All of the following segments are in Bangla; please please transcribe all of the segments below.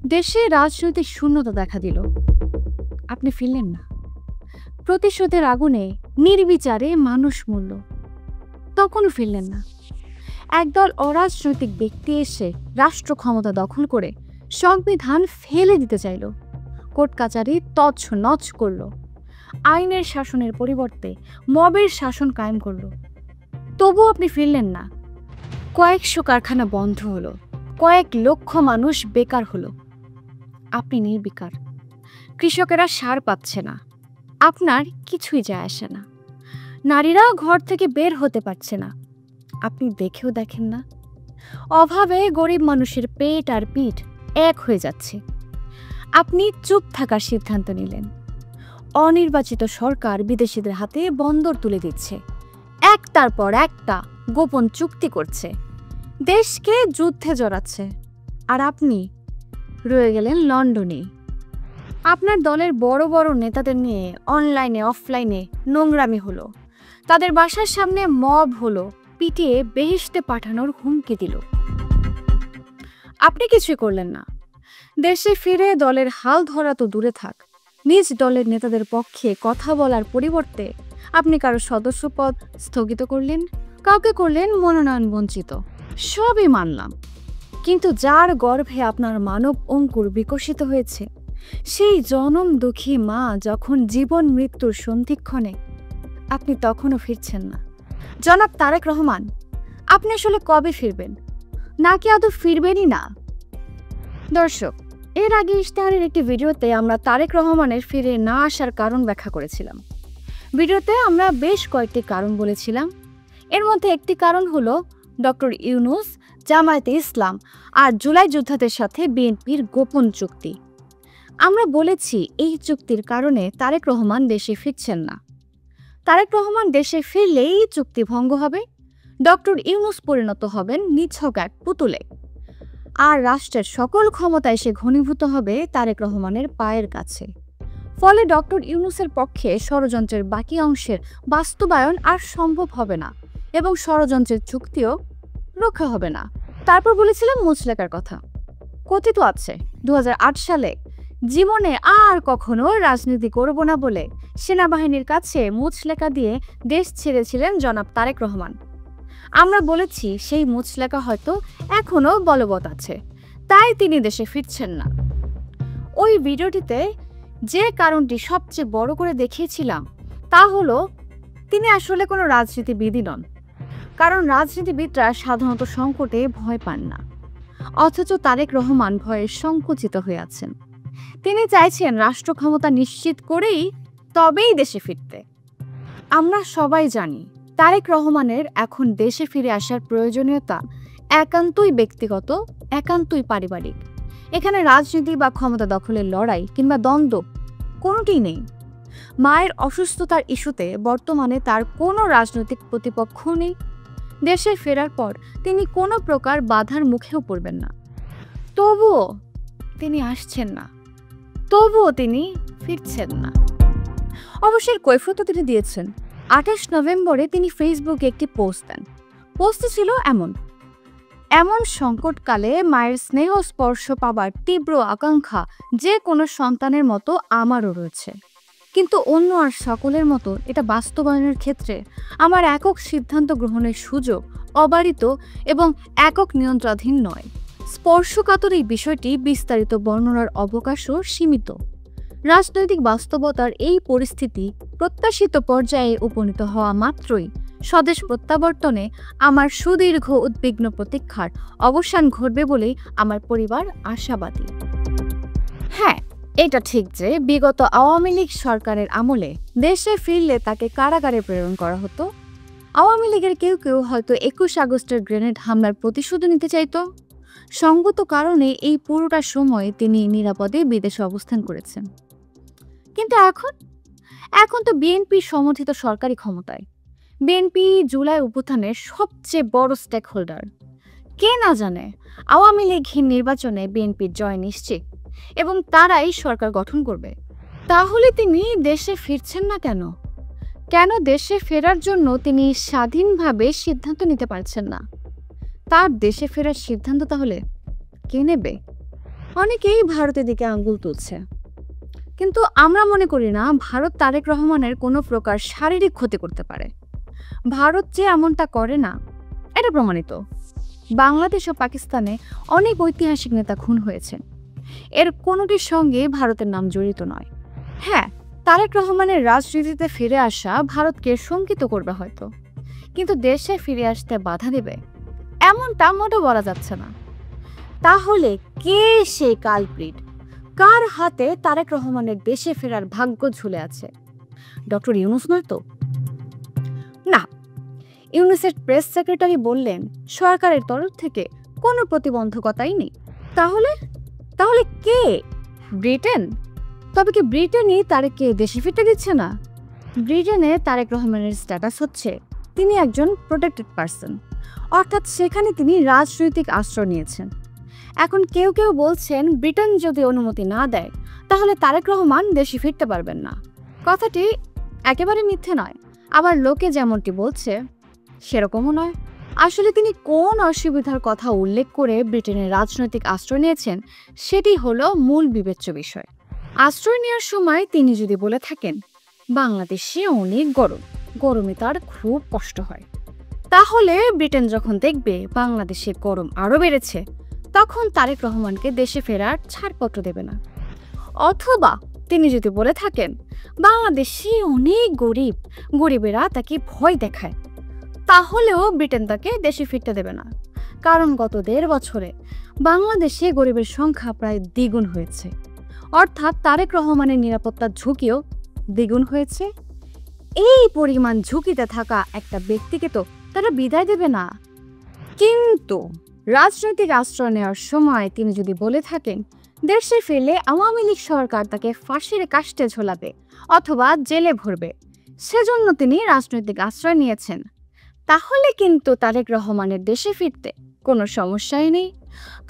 দেশে রাজনৈতিক শূন্যতা দেখা দিল। আপনি ফিরলেন না। প্রতিশোধের আগুনে নির্বিচারে মানুষ মরল, তখনও ফিরলেন না। একদল অরাজনৈতিক ব্যক্তি এসে রাষ্ট্র ক্ষমতা দখল করে সংবিধান ফেলে দিতে চাইল, কোর্ট কাচারি তছনছ করল, আইনের শাসনের পরিবর্তে মবের শাসন কায়েম করল। তবুও আপনি ফিরলেন না। কয়েকশো কারখানা বন্ধ হলো, কয়েক লক্ষ মানুষ বেকার হলো। আপনি নির্বিকার। কৃষকেরা সার পাচ্ছে না, আপনার কিছুই যায় আসে না। নারীরা ঘর থেকে বের হতে পারছে না, আপনি দেখেও দেখেন না। অভাবে গরিব মানুষের পেট আর পিঠ এক হয়ে যাচ্ছে, আপনি চুপ থাকার সিদ্ধান্ত নিলেন। অনির্বাচিত সরকার বিদেশিদের হাতে বন্দর তুলে দিচ্ছে, একটার পর একটা গোপন চুক্তি করছে, দেশকে যুদ্ধে জড়াচ্ছে। আর আপনি রয়ে গেলেন লন্ডনে। আপনার দলের বড় বড় নেতাদের নিয়ে অনলাইনে অফলাইনে নোংরামি হলো, তাদের বাসার সামনে মব হলো, পিটিয়ে বেহেশতে পাঠানোর হুমকি দিল। আপনি কিছুই করলেন না। দেশে ফিরে দলের হাল ধরা তো দূরে থাক, নিজ দলের নেতাদের পক্ষে কথা বলার পরিবর্তে আপনি কারো সদস্যপদ স্থগিত করলেন, কাউকে করলেন মনোনয়ন বঞ্চিত। সবই মানলাম, কিন্তু যার গর্ভে আপনার মানব অঙ্কুর বিকশিত হয়েছে, সেই জনম দুঃখী মা যখন জীবন মৃত্যুর সন্ধিক্ষণে, আপনি তখনও ফিরছেন না। জনাব তারেক রহমান, আপনি আসলে কবে ফিরবেন, নাকি আদৌ ফিরবেনই না? দর্শক, এর আগে ইশতেহারের একটি ভিডিওতে আমরা তারেক রহমানের ফিরে না আসার কারণ ব্যাখ্যা করেছিলাম। ভিডিওতে আমরা বেশ কয়েকটি কারণ বলেছিলাম। এর মধ্যে একটি কারণ হলো ডক্টর ইউনূস, জামায়াতে ইসলাম আর জুলাই যোদ্ধাদের সাথে বিএনপির গোপন চুক্তি। আমরা বলেছি এই চুক্তির কারণে তারেক রহমান দেশে ফিরছেন না। তারেক রহমান দেশে ফিরলেই চুক্তি ভঙ্গ হবে, ডক্টর ইউনূস পরিণত হবেন নিছক এক পুতুলে, আর রাষ্ট্রের সকল ক্ষমতা এসে ঘনীভূত হবে তারেক রহমানের পায়ের কাছে। ফলে ডক্টর ইউনূসের পক্ষে ষড়যন্ত্রের বাকি অংশের বাস্তবায়ন আর সম্ভব হবে না এবং ষড়যন্ত্রের চুক্তিও রক্ষা হবে না। তারপর বলেছিলাম মুচলেকার কথা। কথিত আছে 2008 সালে জীবনে আর কখনো রাজনীতি করব না বলে সেনাবাহিনীর কাছে মুচলেকা দিয়ে দেশ ছেড়েছিলেন জনাব তারেক রহমান। আমরা বলেছি সেই মুচলেকা হয়তো এখনো বলবৎ আছে, তাই তিনি দেশে ফিরছেন না। ওই ভিডিওটিতে যে কারণটি সবচেয়ে বড় করে দেখিয়েছিলাম তা হলো তিনি আসলে কোনো রাজনীতিবিদই নন, কারণ রাজনীতিবিদরা সাধারণত সংকটে ভয় পান না, অথচ তারেক রহমান ভয়ে সংকুচিত হয়ে আছেন। তিনি চাইছেন রাষ্ট্র ক্ষমতা নিশ্চিত করেই তবেই দেশে ফিরতে। আমরা সবাই জানি তারেক রহমানের এখন দেশে ফিরে আসার প্রয়োজনীয়তা একান্তই ব্যক্তিগত, একান্তই পারিবারিক। এখানে রাজনীতি বা ক্ষমতা দখলের লড়াই কিংবা দ্বন্দ্ব কোনোটিই নেই। মায়ের অসুস্থতার ইস্যুতে বর্তমানে তার কোনো রাজনৈতিক প্রতিপক্ষ নেই। দেশে ফেরার পর তিনি কোনো প্রকার বাধার মুখেও পড়বেন না। তবুও তিনি আসছেন না, তবুও তিনি ফিরছেন না। অবশ্যই কৈফিয়তও তিনি দিয়েছেন। 28 নভেম্বরে তিনি ফেসবুকে একটি পোস্ট দেন। পোস্টে ছিল এমন সংকটকালে মায়ের স্নেহ স্পর্শ পাবার তীব্র আকাঙ্ক্ষা যে কোনো সন্তানের মতো আমারও রয়েছে, কিন্তু অন্য আর সকলের মতো এটা বাস্তবায়নের ক্ষেত্রে আমার একক সিদ্ধান্ত গ্রহণের সুযোগ অবারিত এবং একক নিয়ন্ত্রণাধীন নয়। স্পর্শকাতর এই বিষয়টি বিস্তারিত বর্ণনার অবকাশও সীমিত। রাজনৈতিক বাস্তবতার এই পরিস্থিতি প্রত্যাশিত পর্যায়ে উপনীত হওয়া মাত্রই স্বদেশ প্রত্যাবর্তনে আমার সুদীর্ঘ উদ্বিগ্ন প্রতীক্ষার অবসান ঘটবে বলেই আমার পরিবার আশাবাদী। হ্যাঁ, এটা ঠিক যে বিগত আওয়ামী লীগ সরকারের আমলে দেশে ফিরলে তাকে কারাগারে প্রেরণ করা হতো। আওয়ামী লীগের কেউ কেউ হয়তো 21 আগস্টের গ্রেনেড হামলার প্রতিশোধ নিতে চাইত। সঙ্গত কারণে এই পুরোটা সময় তিনি নিরাপদে বিদেশে অবস্থান করেছেন। কিন্তু এখন তো বিএনপি সমর্থিত সরকারি ক্ষমতায়। বিএনপি জুলাই অভ্যুত্থানের সবচেয়ে বড় স্টেক হোল্ডার। কে না জানে আওয়ামী লীগহীন নির্বাচনে বিএনপির জয় নিশ্চিত এবং তারাই সরকার গঠন করবে। তাহলে তিনি দেশে ফিরছেন না কেন? কেন দেশে ফেরার জন্য তিনি স্বাধীনভাবে সিদ্ধান্ত নিতে পারছেন না? তার দেশে ফেরার সিদ্ধান্ত তাহলে কে নেবে? অনেকেই ভারতের দিকে আঙ্গুল তুলছে, কিন্তু আমরা মনে করি না ভারত তারেক রহমানের কোনো প্রকার শারীরিক ক্ষতি করতে পারে। ভারত যে এমনটা করে না, এটা প্রমাণিত। বাংলাদেশ ও পাকিস্তানে অনেক ঐতিহাসিক নেতা খুন হয়েছেন, এর কোনোটির সঙ্গে ভারতের নাম জড়িত নয়। হ্যাঁ, তারেক রহমানের রাজনীতিতে ফিরে আসা ভারতকে শঙ্কিত করবে হয়তো, কিন্তু দেশে ফিরে আসতে বাধা দেবে এমনটা মোটেও বলা যাচ্ছে না। তাহলে কে সেই কালপ্রিট? কার হাতে তারেক রহমানের দেশে ফেরার ভাগ্য ঝুলে আছে? ডক্টর ইউনূস নয় তো? না, ইউনূসের প্রেস সেক্রেটারি বললেন সরকারের তরফ থেকে কোনো প্রতিবন্ধকতাই নেই। তাহলে তাহলে কে? ব্রিটেন? তবে কি ব্রিটেনই তারেককে দেশে ফিরতে দিচ্ছে না? ব্রিটেনে তারেক রহমানের স্ট্যাটাস হচ্ছে তিনি একজন প্রোটেক্টেড পারসন, অর্থাৎ সেখানে তিনি রাজনৈতিক আশ্রয় নিয়েছেন। এখন কেউ কেউ বলছেন ব্রিটেন যদি অনুমতি না দেয় তাহলে তারেক রহমান দেশে ফিরতে পারবেন না। কথাটি একেবারে মিথ্যে নয়, আবার লোকে যেমনটি বলছে সেরকমও নয়। আসলে তিনি কোন অসুবিধার কথা উল্লেখ করে ব্রিটেনের রাজনৈতিক আশ্রয় নিয়েছেন সেটি হলো মূল বিবেচ্য বিষয়। আশ্রয় নেওয়ার সময় তিনি যদি বলে থাকেন বাংলাদেশে অনেক গরমে তার খুব কষ্ট হয়, তাহলে ব্রিটেন যখন দেখবে বাংলাদেশে গরম আরো বেড়েছে তখন তারেক রহমানকে দেশে ফেরার ছাড়পত্র দেবে না। অথবা তিনি যদি বলে থাকেন বাংলাদেশে অনেক গরিবেরা তাকে ভয় দেখায়, তাহলেও ব্রিটেন তাকে দেশে ফিরতে দেবে না। কারণ গত 1.5 বছরে বাংলাদেশে গরিবের সংখ্যা প্রায় দ্বিগুণ হয়েছে, অর্থাৎ তারেক রহমানের নিরাপত্তার ঝুঁকিও দ্বিগুণ হয়েছে। এই পরিমাণ ঝুঁকিতে থাকা একটা ব্যক্তিকে তো তারা বিদায় দেবে না। কিন্তু রাজনৈতিক আশ্রয় নেওয়ার সময় তিনি যদি বলে থাকেন দেশে ফিরলে আওয়ামী লীগ সরকার তাকে ফাঁসির কাস্টে ঝোলাবে অথবা জেলে ভরবে, সেজন্য তিনি রাজনৈতিক আশ্রয় নিয়েছেন, তাহলে কিন্তু তারেক রহমানের দেশে ফিরতে কোনো সমস্যাই নেই।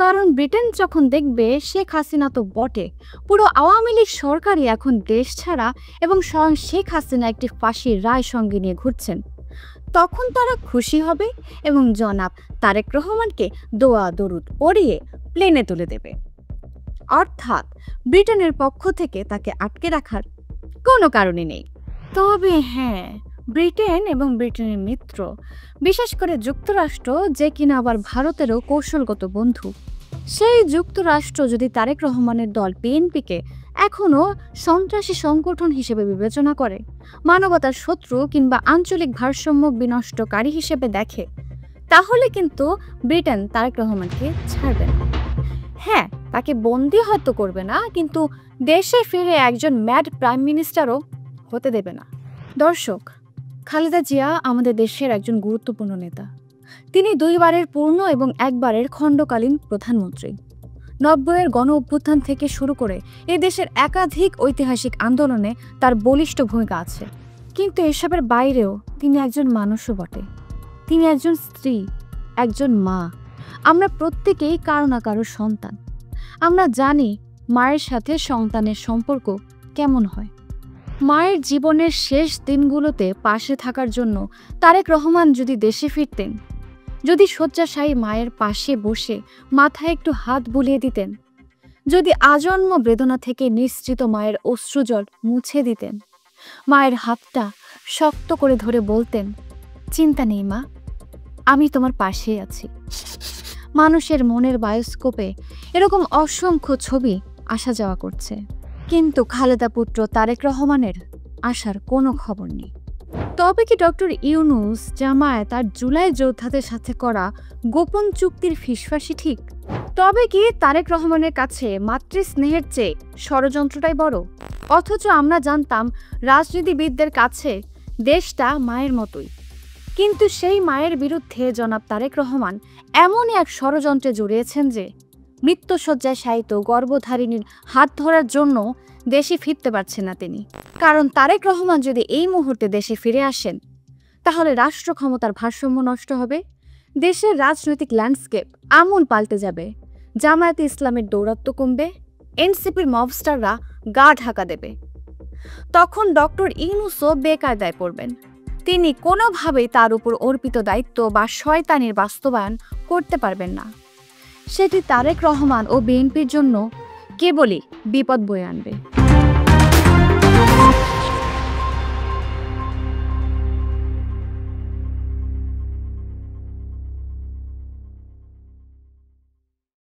কারণ ব্রিটেন যখন দেখবে শেখ হাসিনা তো বটে, পুরো আওয়ামী লীগ সরকারই এখন দেশ ছাড়া এবং স্বয়ং শেখ হাসিনা একটি ফাঁসির রায় সঙ্গে নিয়ে ঘুরছেন, তখন তারা খুশি হবে এবং জনাব তারেক রহমানকে দোয়া দরুদ পড়িয়ে প্লেনে তুলে দেবে। অর্থাৎ ব্রিটেনের পক্ষ থেকে তাকে আটকে রাখার কোনো কারণই নেই। তবে হ্যাঁ, ব্রিটেন এবং ব্রিটেনের মিত্র, বিশেষ করে যুক্তরাষ্ট্র যে কিনা আবার ভারতেরও কৌশলগত বন্ধু, সেই যুক্তরাষ্ট্র যদি তারেক রহমানের দল বিএনপিকে এখনও সন্ত্রাসী সংগঠন হিসেবে বিবেচনা করে, মানবতার শত্রু কিংবা আঞ্চলিক ভারসাম্য বিনষ্টকারী হিসেবে দেখে, তাহলে কিন্তু ব্রিটেন তারেক রহমানকে ছাড়বে না। হ্যাঁ, তাকে বন্দী হয়তো করবে না, কিন্তু দেশে ফিরে একজন ম্যাড প্রাইম মিনিস্টারও হতে দেবে না। দর্শক, খালেদা জিয়া আমাদের দেশের একজন গুরুত্বপূর্ণ নেতা। তিনি 2 বারের পূর্ণ এবং 1 বারের খণ্ডকালীন প্রধানমন্ত্রী। 90-এর গণ অভ্যুত্থান থেকে শুরু করে এ দেশের একাধিক ঐতিহাসিক আন্দোলনে তার বলিষ্ঠ ভূমিকা আছে। কিন্তু এসবের বাইরেও তিনি একজন মানুষও বটে। তিনি একজন স্ত্রী, একজন মা। আমরা প্রত্যেকেই কারো না কারো সন্তান। আমরা জানি মায়ের সাথে সন্তানের সম্পর্ক কেমন হয়। মায়ের জীবনের শেষ দিনগুলোতে পাশে থাকার জন্য তারেক রহমান যদি দেশে ফিরতেন, যদি শয্যাশায়ী মায়ের পাশে বসে মাথায় একটু হাত বুলিয়ে দিতেন, যদি আজন্ম বেদনা থেকে নিঃসৃত মায়ের অশ্রুজল মুছে দিতেন, মায়ের হাতটা শক্ত করে ধরে বলতেন চিন্তা নেই মা, আমি তোমার পাশেই আছি। মানুষের মনের বায়োস্কোপে এরকম অসংখ্য ছবি আসা যাওয়া করছে, কিন্তু খালেদা পুত্র তারেক রহমানের আসার কোনো খবর নেই। তবে কি ডক্টর ইউনূস জামায়াত আর জুলাই যোদ্ধাদের সাথে করা গোপন চুক্তির ফিসফাসি ঠিক? তবে কি তারেক রহমানের কাছে মাতৃস্নেহের চেয়ে ষড়যন্ত্রটাই বড়? অথচ আমরা জানতাম রাজনীতিবিদদের কাছে দেশটা মায়ের মতোই, কিন্তু সেই মায়ের বিরুদ্ধে জনাব তারেক রহমান এমনই এক ষড়যন্ত্রে জড়িয়েছেন যে মৃত্যুশয্যায় শায়িত গর্ভধারিণীর হাত ধরার জন্য দেশে ফিরতে পারছেন না তিনি। কারণ তারেক রহমান যদি এই মুহূর্তে দেশে ফিরে আসেন তাহলে রাষ্ট্র ক্ষমতার ভারসাম্য নষ্ট হবে, দেশের রাজনৈতিক ল্যান্ডস্কেপ আমূল পাল্টে যাবে, জামায়াতে ইসলামের দৌরাত্ম্য কমবে, এনসিপির মবস্টাররা গা ঢাকা দেবে। তখন ডক্টর ইউনূসও বেকায়দায় পড়বেন। তিনি কোনোভাবেই তার উপর অর্পিত দায়িত্ব বা শয়তানির বাস্তবায়ন করতে পারবেন না। সেটি তারেক রহমান ও বিএনপির জন্য কেবলই বিপদ বয়ে আনবে।